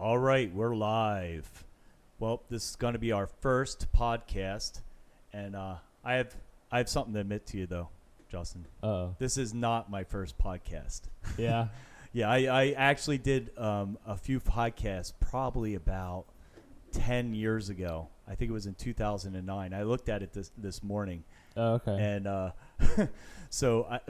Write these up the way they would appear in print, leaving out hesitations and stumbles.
All right, we're live. Well, this is going to be our first podcast, and I have something to admit to you, though, Justin. Oh. This is not my first podcast. Yeah. Yeah, I actually did a few podcasts probably about 10 years ago. I think it was in 2009. I looked at it this morning. Oh, okay. And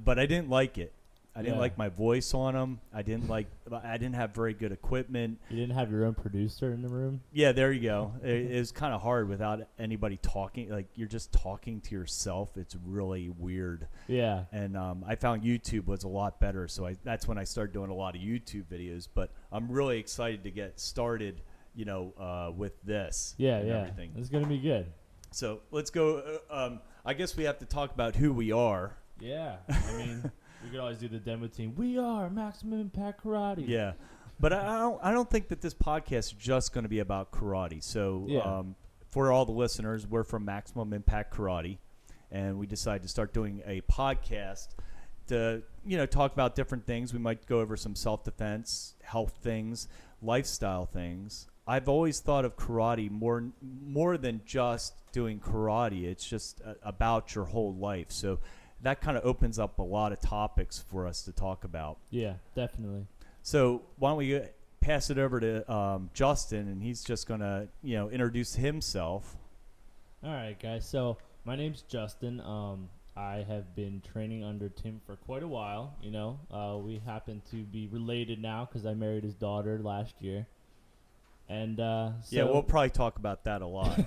but I didn't like it. I didn't like my voice on them. I didn't have very good equipment. You didn't have your own producer in the room? Yeah, there you go. It was kind of hard without anybody talking. Like, you're just talking to yourself. It's really weird. Yeah. And I found YouTube was a lot better. So that's when I started doing a lot of YouTube videos. But I'm really excited to get started, with this. Yeah, and yeah. everything. It's going to be good. So let's go. I guess we have to talk about who we are. Yeah. I mean, we could always do the demo team. We are Maximum Impact Karate. Yeah. But I don't think that this podcast is just going to be about karate. So for all the listeners, we're from Maximum Impact Karate, and we decided to start doing a podcast to talk about different things. We might go over some self-defense, health things, lifestyle things. I've always thought of karate more than just doing karate. It's just about your whole life. So that kind of opens up a lot of topics for us to talk about. Yeah, definitely. So why don't we pass it over to Justin, and he's just going to, introduce himself. All right, guys. So my name's Justin. I have been training under Tim for quite a while. We happen to be related now because I married his daughter last year. And yeah, we'll probably talk about that a lot.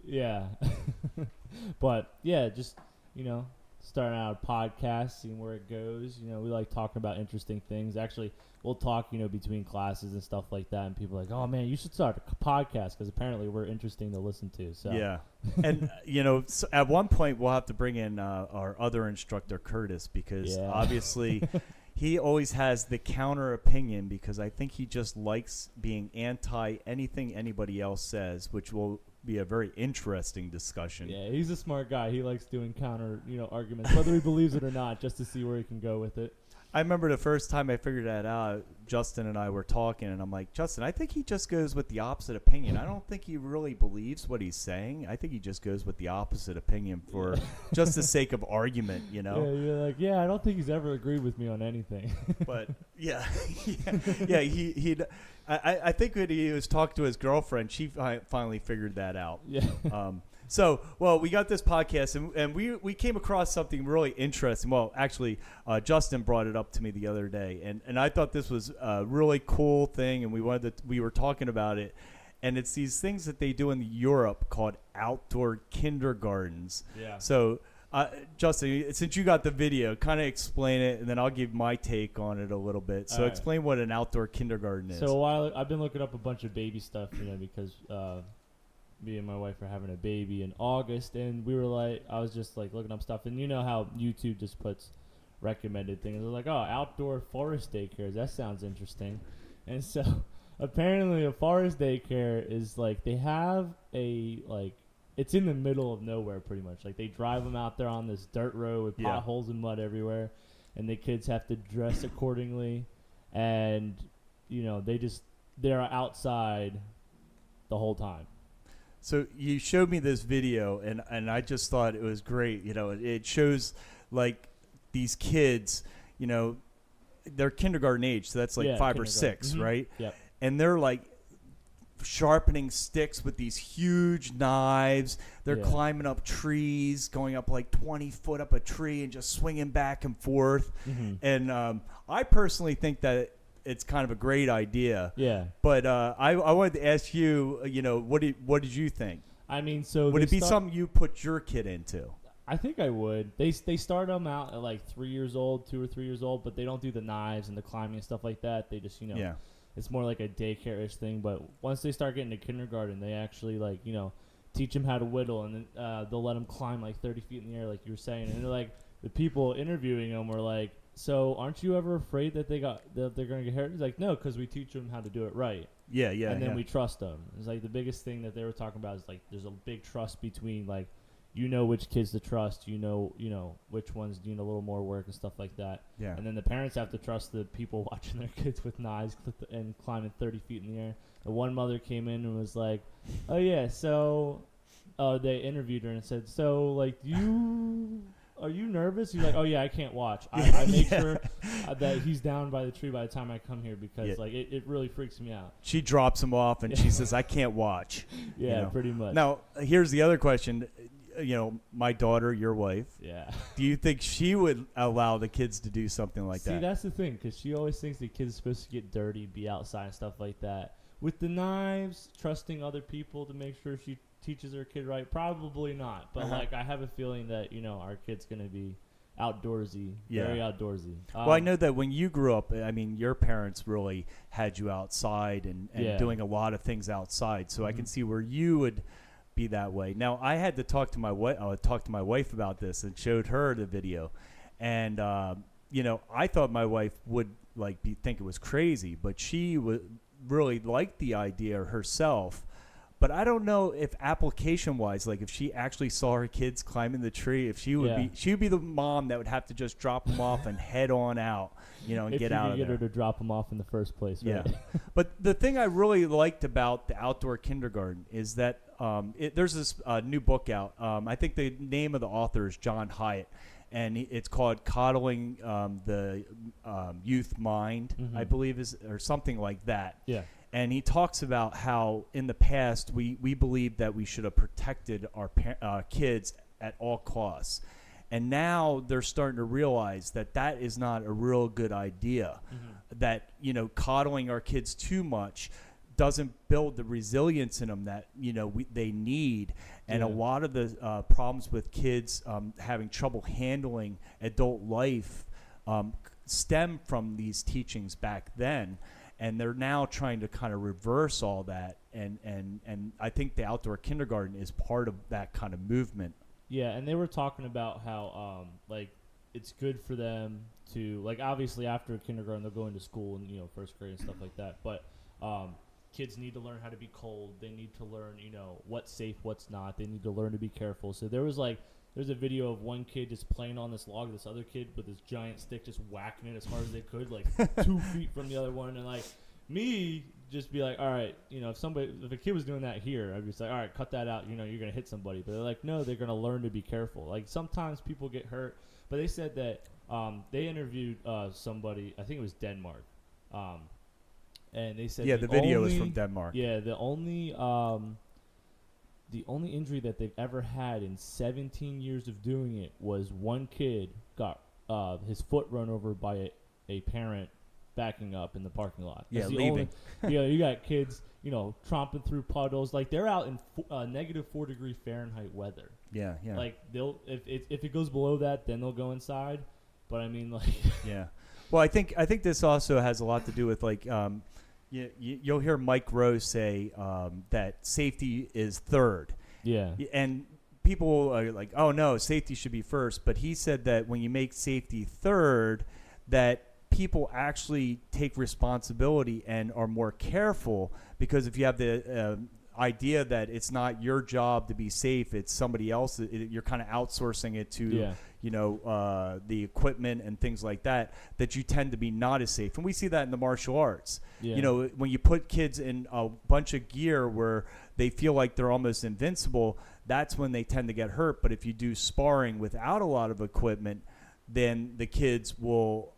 Yeah. But yeah, just starting out a podcast, seeing where it goes. We like talking about interesting things. Actually, we'll talk between classes and stuff like that, and people are like, oh man, you should start a podcast because apparently we're interesting to listen to. So yeah. And so at one point we'll have to bring in our other instructor, Curtis, because obviously he always has the counter opinion, because I think he just likes being anti anything anybody else says, which will be a very interesting discussion. Yeah, he's a smart guy. He likes doing counter, arguments, whether he believes it or not, just to see where he can go with it. I remember the first time I figured that out, Justin and I were talking, and I'm like, Justin, I think he just goes with the opposite opinion. I don't think he really believes what he's saying. I think he just goes with the opposite opinion for just the sake of argument, Yeah, you're like, I don't think he's ever agreed with me on anything. But yeah, I think when he was talking to his girlfriend, she finally figured that out. Yeah. So, we got this podcast, and we came across something really interesting. Well, actually, Justin brought it up to me the other day, and I thought this was a really cool thing, and we were talking about it, and it's these things that they do in Europe called outdoor kindergartens. Yeah. So, Justin, since you got the video, kind of explain it, and then I'll give my take on it a little bit. So, explain what an outdoor kindergarten is. So, I've been looking up a bunch of baby stuff, because me and my wife are having a baby in August, and I was just like looking up stuff, and how YouTube just puts recommended things. They're like, oh, outdoor forest daycares. That sounds interesting. And so apparently a forest daycare is like, they have it's in the middle of nowhere pretty much. Like, they drive them out there on this dirt road with potholes and mud everywhere, and the kids have to dress accordingly, and they're outside the whole time. So you showed me this video, and I just thought it was great. It shows like these kids, they're kindergarten age, so that's like 5 or 6, right? Yep. And they're like sharpening sticks with these huge knives. They're climbing up trees, going up like 20 foot up a tree and just swinging back and forth. Mm-hmm. And I personally think that it's kind of a great idea. Yeah. But I wanted to ask you, what did you think? I mean, so would it be something you put your kid into? I think I would. They start them out at like 3 years old, 2 or 3 years old, but they don't do the knives and the climbing and stuff like that. They just, it's more like a daycare-ish thing. But once they start getting to kindergarten, they actually teach them how to whittle, and then they'll let them climb like 30 feet in the air, like you were saying. And they're like, the people interviewing them were like, so aren't you ever afraid that they're going to get hurt? He's like, no, because we teach them how to do it right. Yeah. And then we trust them. It's like the biggest thing that they were talking about is like there's a big trust between like you know which kids to trust. You know which ones need a little more work and stuff like that. Yeah. And then the parents have to trust the people watching their kids with knives and climbing 30 feet in the air. The one mother came in and was like, "Oh yeah, so." They interviewed her and said, "So like, are you nervous?" He's like, "Oh yeah, I can't watch. I make sure that he's down by the tree by the time I come here because like it really freaks me out." She drops him off and she says, "I can't watch." Yeah, pretty much. Now, here's the other question. My daughter, your wife. Yeah. Do you think she would allow the kids to do something like that? See, that's the thing, because she always thinks the kid's supposed to get dirty, be outside and stuff like that. With the knives, trusting other people to make sure she teaches her kid right, probably not. But like, I have a feeling that our kid's gonna be outdoorsy, very outdoorsy. Well, I know that when you grew up, I mean, your parents really had you outside and doing a lot of things outside. So I can see where you would be that way. Now, I had to talk to my wife about this and showed her the video, and I thought my wife would think it was crazy, but she would really like the idea herself. But I don't know if application-wise, like if she actually saw her kids climbing the tree, if she would she would be the mom that would have to just drop them off and head on out, and get out of there. If you get her to drop them off in the first place, right? Yeah. But the thing I really liked about the outdoor kindergarten is that there's this new book out. I think the name of the author is John Hyatt, and it's called Coddling the Youth Mind, I believe or something like that. Yeah. And he talks about how in the past we believed that we should have protected our kids at all costs. And now they're starting to realize that is not a real good idea, that, coddling our kids too much doesn't build the resilience in them that, they need. And a lot of the problems with kids having trouble handling adult life stem from these teachings back then. And they're now trying to kind of reverse all that, and I think the outdoor kindergarten is part of that kind of movement. Yeah, and they were talking about how it's good for them to obviously after kindergarten they'll go into school and first grade and stuff like that. But kids need to learn how to be cold. They need to learn what's safe, what's not. They need to learn to be careful. So there's a video of one kid just playing on this log, this other kid with this giant stick just whacking it as hard as they could, 2 feet from the other one. And me just be like, all right, if a kid was doing that here, I'd be like, all right, cut that out. You're going to hit somebody. But they're like, no, they're going to learn to be careful. Sometimes people get hurt. But they said that they interviewed somebody, I think it was Denmark. And they said the video was from Denmark. Yeah, the only injury that they've ever had in 17 years of doing it was one kid got his foot run over by a parent backing up in the parking lot. Yeah, leaving. You got kids, tromping through puddles. They're out in -4 Fahrenheit weather. Yeah, yeah. They'll if it goes below that, then they'll go inside. But I mean, yeah. Well, I think this also has a lot to do with you'll hear Mike Rose say that safety is third. Yeah. And people are like, oh, no, safety should be first. But he said that when you make safety third, that people actually take responsibility and are more careful, because if you have the idea that it's not your job to be safe, it's somebody else, you're kind of outsourcing it to the equipment and things like that you tend to be not as safe. And we see that in the martial arts. When you put kids in a bunch of gear where they feel like they're almost invincible, that's when they tend to get hurt. But if you do sparring without a lot of equipment, then the kids will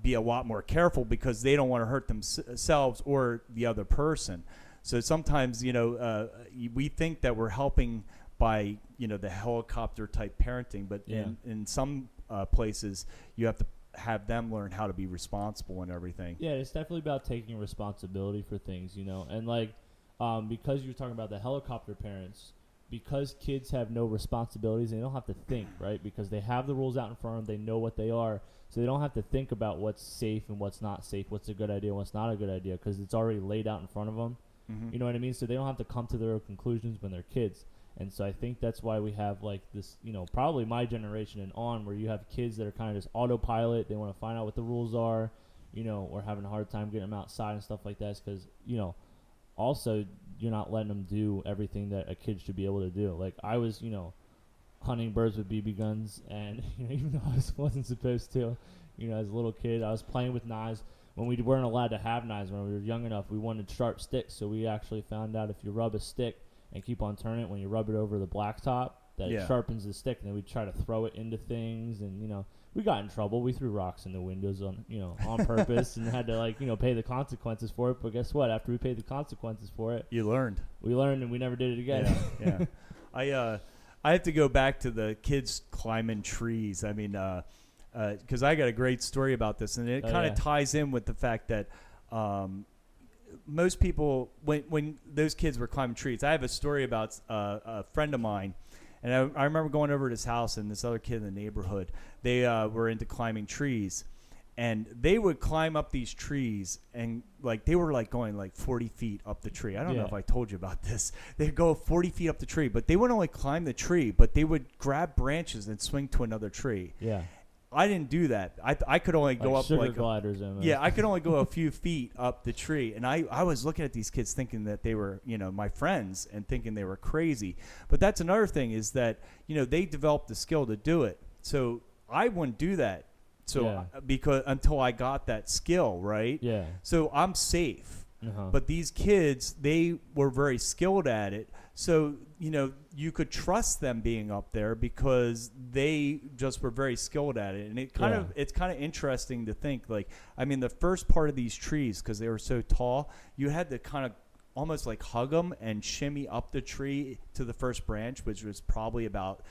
be a lot more careful because they don't want to hurt themselves or the other person. So sometimes, we think that we're helping by, the helicopter type parenting, but in some places you have to have them learn how to be responsible and everything. Yeah, it's definitely about taking responsibility for things, and because you're talking about the helicopter parents, because kids have no responsibilities, they don't have to think, right? Because they have the rules out in front of them, they know what they are, so they don't have to think about what's safe and what's not safe, what's a good idea, what's not a good idea, because it's already laid out in front of them. You know what I mean? So they don't have to come to their own conclusions when they're kids. And so I think that's why we have this, probably my generation and on, where you have kids that are kind of just autopilot. They want to find out what the rules are. We're having a hard time getting them outside and stuff like that because, also you're not letting them do everything that a kid should be able to do. I was, hunting birds with BB guns, and even though I wasn't supposed to, as a little kid, I was playing with knives. When we weren't allowed to have knives when we were young enough, we wanted sharp sticks, so we actually found out if you rub a stick and keep on turning it, when you rub it over the blacktop, that it sharpens the stick, and then we'd try to throw it into things, and we got in trouble. We threw rocks in the windows on purpose, and had to pay the consequences for it. But guess what? After we paid the consequences for it, you learned. We learned, and we never did it again. Yeah. I have to go back to the kids climbing trees. I mean, because I got a great story about this, and it kind of ties in with the fact that most people, when those kids were climbing trees, I have a story about a friend of mine. And I remember going over to his house, and this other kid in the neighborhood, they were into climbing trees. And they would climb up these trees, and they were going 40 feet up the tree. I don't know if I told you about this. They'd go 40 feet up the tree, but they wouldn't only climb the tree, but they would grab branches and swing to another tree. Yeah. I didn't do that. I could only go up sugar gliders. I could only go a few feet up the tree, and I was looking at these kids thinking that they were my friends, and thinking they were crazy. But that's another thing, is that they developed the skill to do it. So I wouldn't do that. So because until I got that skill, right? Yeah. So I'm safe. Uh-huh. But these kids, they were very skilled at it. So, you could trust them being up there because they just were very skilled at it. And it's kind of interesting to think, the first part of these trees, because they were so tall, you had to kind of almost hug them and shimmy up the tree to the first branch, which was probably about,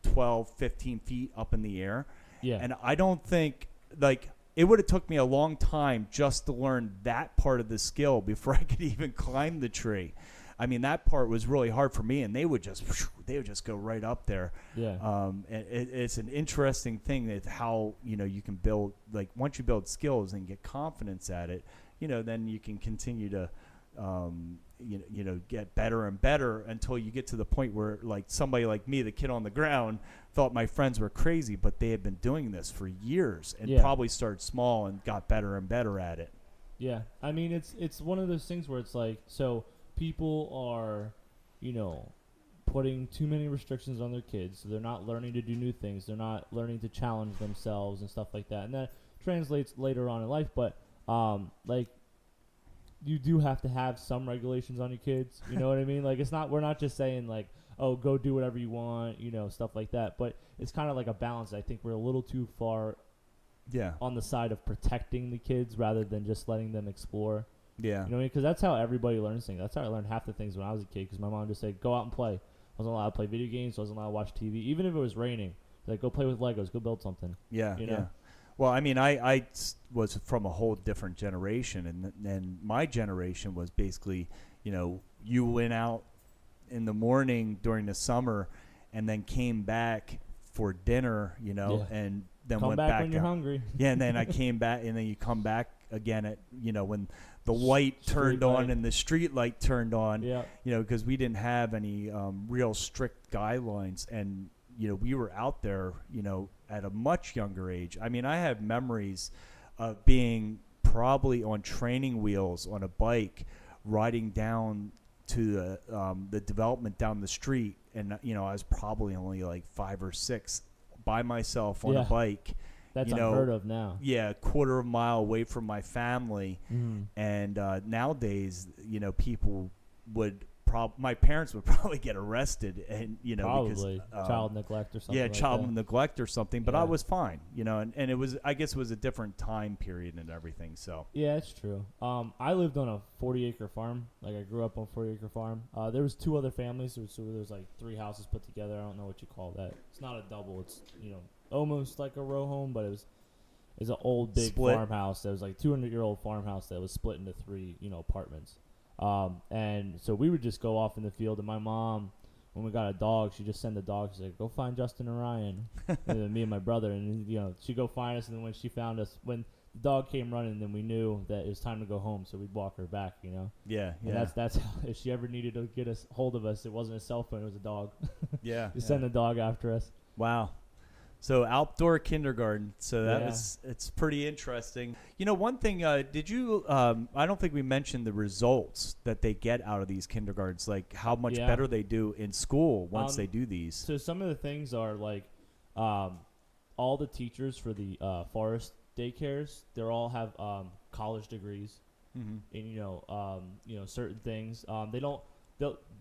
12, 15 feet up in the air. Yeah. And I don't think, it would have took me a long time just to learn that part of the skill before I could even climb the tree. I mean, that part was really hard for me, and they would just go right up there. Yeah. And it's an interesting thing that how you can build, once you build skills and get confidence at it, then you can continue to get better and better until you get to the point where somebody like me, the kid on the ground, thought my friends were crazy, but they had been doing this for years and probably started small and got better and better at it. Yeah. I mean, it's one of those things where it's so people are, putting too many restrictions on their kids, so they're not learning to do new things. They're not learning to challenge themselves and stuff like that. And that translates later on in life, but you do have to have some regulations on your kids. You know what I mean? We're not just saying oh, go do whatever you want, stuff like that. But it's kind of like a balance. I think we're a little too far on the side of protecting the kids rather than just letting them explore. Yeah. You know what I mean? Because that's how everybody learns things. That's how I learned half the things when I was a kid, because my mom just said, go out and play. I wasn't allowed to play video games. I wasn't allowed to watch TV. Even if it was raining, go play with Legos. Go build something. Yeah, yeah. Well, I mean, I was from a whole different generation, and my generation was basically, you went out in the morning during the summer and then came back for dinner, and then come went back back when you're hungry. Yeah, and then I came back, and then you come back again at, when the light turned on and the street light turned on, because we didn't have any real strict guidelines, and we were out there, at a much younger age. I mean, I have memories of being probably on training wheels on a bike, riding down to the development down the street, and I was probably only 5 or 6 by myself on a bike. That's unheard of now. Yeah, a quarter of a mile away from my family. Mm-hmm. And nowadays, people would my parents would probably get arrested, and probably because child neglect or something. Yeah, child neglect or something. But I was fine, and it was, I guess it was a different time period and everything. So yeah, it's true. I lived on a 40-acre farm. I grew up on a 40-acre farm. There was 2 other families, so there was 3 houses put together. I don't know what you call that. It's not a double. It's almost like a row home, but it was an old big farmhouse. That was 200-year-old farmhouse that was split into 3 apartments. And so we would just go off in the field, and my mom, when we got a dog, she'd just send the dog. She's like, go find Justin and Ryan. And then me and my brother, and she'd go find us, and then when she found us, when the dog came running, then we knew that it was time to go home, so we'd walk her back, Yeah, and that's how, if she ever needed to get hold of us, it wasn't a cell phone, it was a dog. Yeah. Send the dog after us. Wow. So outdoor kindergarten. So it's pretty interesting. One thing, did you, I don't think we mentioned the results that they get out of these kindergartens, like how much better they do in school once they do these. So some of the things are like all the teachers for the forest daycares, they all have college degrees. And, certain things.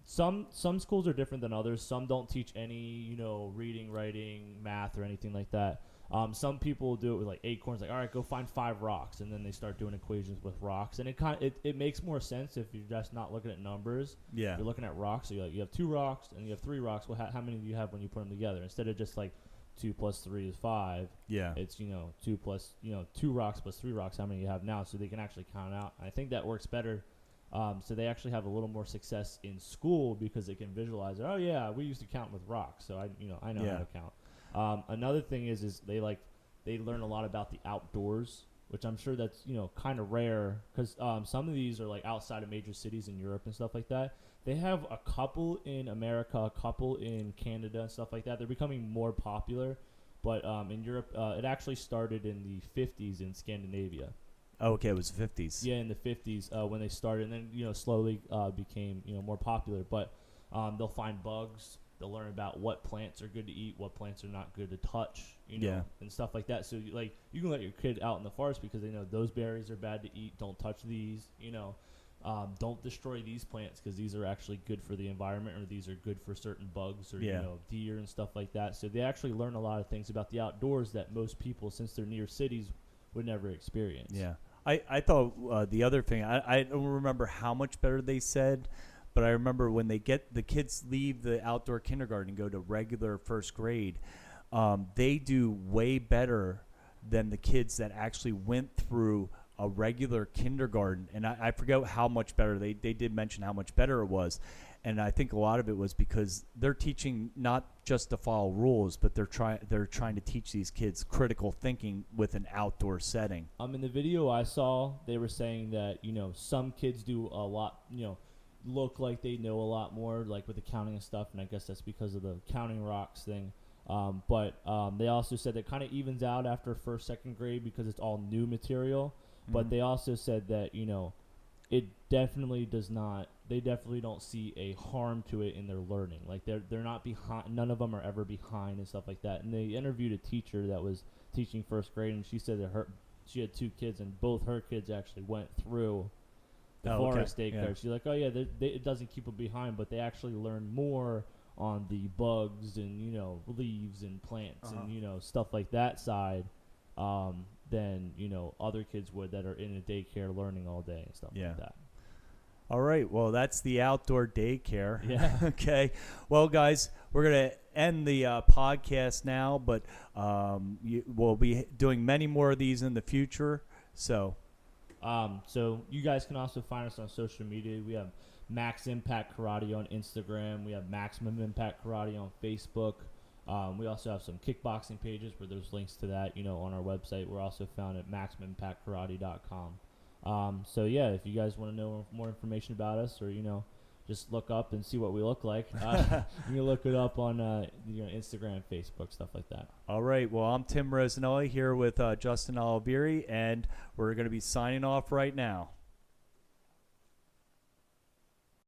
Some schools are different than others. Some don't teach any, reading, writing, math, or anything like that. Some people do it with like acorns, like, all right, go find 5 rocks, and then they start doing equations with rocks. And it makes more sense if you're just not looking at numbers. Yeah. You're looking at rocks. So you have 2 rocks and you have 3 rocks. Well, how many do you have when you put them together? Instead of just like 2 plus 3 is 5. Yeah. It's 2 plus 2 rocks plus 3 rocks. How many you have now? So they can actually count out. I think that works better. So they actually have a little more success in school because they can visualize it. Oh yeah, we used to count with rocks, so I know how to count. Another thing is they learn a lot about the outdoors, which I'm sure that's kind of rare because some of these are like outside of major cities in Europe and stuff like that. They have a couple in America, a couple in Canada and stuff like that. They're becoming more popular, but in Europe, it actually started in the 50s in Scandinavia. Oh, okay, it was the 50s. Yeah, in the 50s when they started, and then slowly became more popular. But they'll find bugs. They'll learn about what plants are good to eat, what plants are not good to touch, and stuff like that. So you can let your kid out in the forest because they know those berries are bad to eat. Don't touch these. Don't destroy these plants because these are actually good for the environment, or these are good for certain bugs or deer and stuff like that. So they actually learn a lot of things about the outdoors that most people, since they're near cities, would never experience. Yeah. I thought the other thing, I don't remember how much better they said, but I remember when the kids leave the outdoor kindergarten and go to regular first grade, they do way better than the kids that actually went through a regular kindergarten. And I forget how much better, they did mention how much better it was. And I think a lot of it was because they're teaching not just to follow rules, but they're trying to teach these kids critical thinking with an outdoor setting. In the video I saw, they were saying that some kids do a lot, look like they know a lot more, like with the counting and stuff, and I guess that's because of the counting rocks thing. But they also said it kind of evens out after first, second grade because it's all new material. Mm-hmm. But they also said that it definitely does not. They definitely don't see a harm to it in their learning. Like they're not behind. None of them are ever behind and stuff like that. And they interviewed a teacher that was teaching first grade, and she said that she had 2 kids, and both her kids actually went through the forest daycare. Yeah. She's like, oh yeah, it doesn't keep them behind, but they actually learn more on the bugs and leaves and plants and stuff like that side than other kids would that are in a daycare learning all day and stuff like that. All right. Well, that's the outdoor daycare. Yeah. Okay. Well, guys, we're going to end the podcast now, but we'll be doing many more of these in the future. So you guys can also find us on social media. We have Max Impact Karate on Instagram. We have Maximum Impact Karate on Facebook. We also have some kickboxing pages where there's links to that, on our website. We're also found at MaximumImpactKarate.com. If you guys want to know more information about us, or just look up and see what we look like, you can look it up on Instagram, Facebook, stuff like that. All right. Well, I'm Tim Rosanelli here with Justin Olivieri, and we're going to be signing off right now.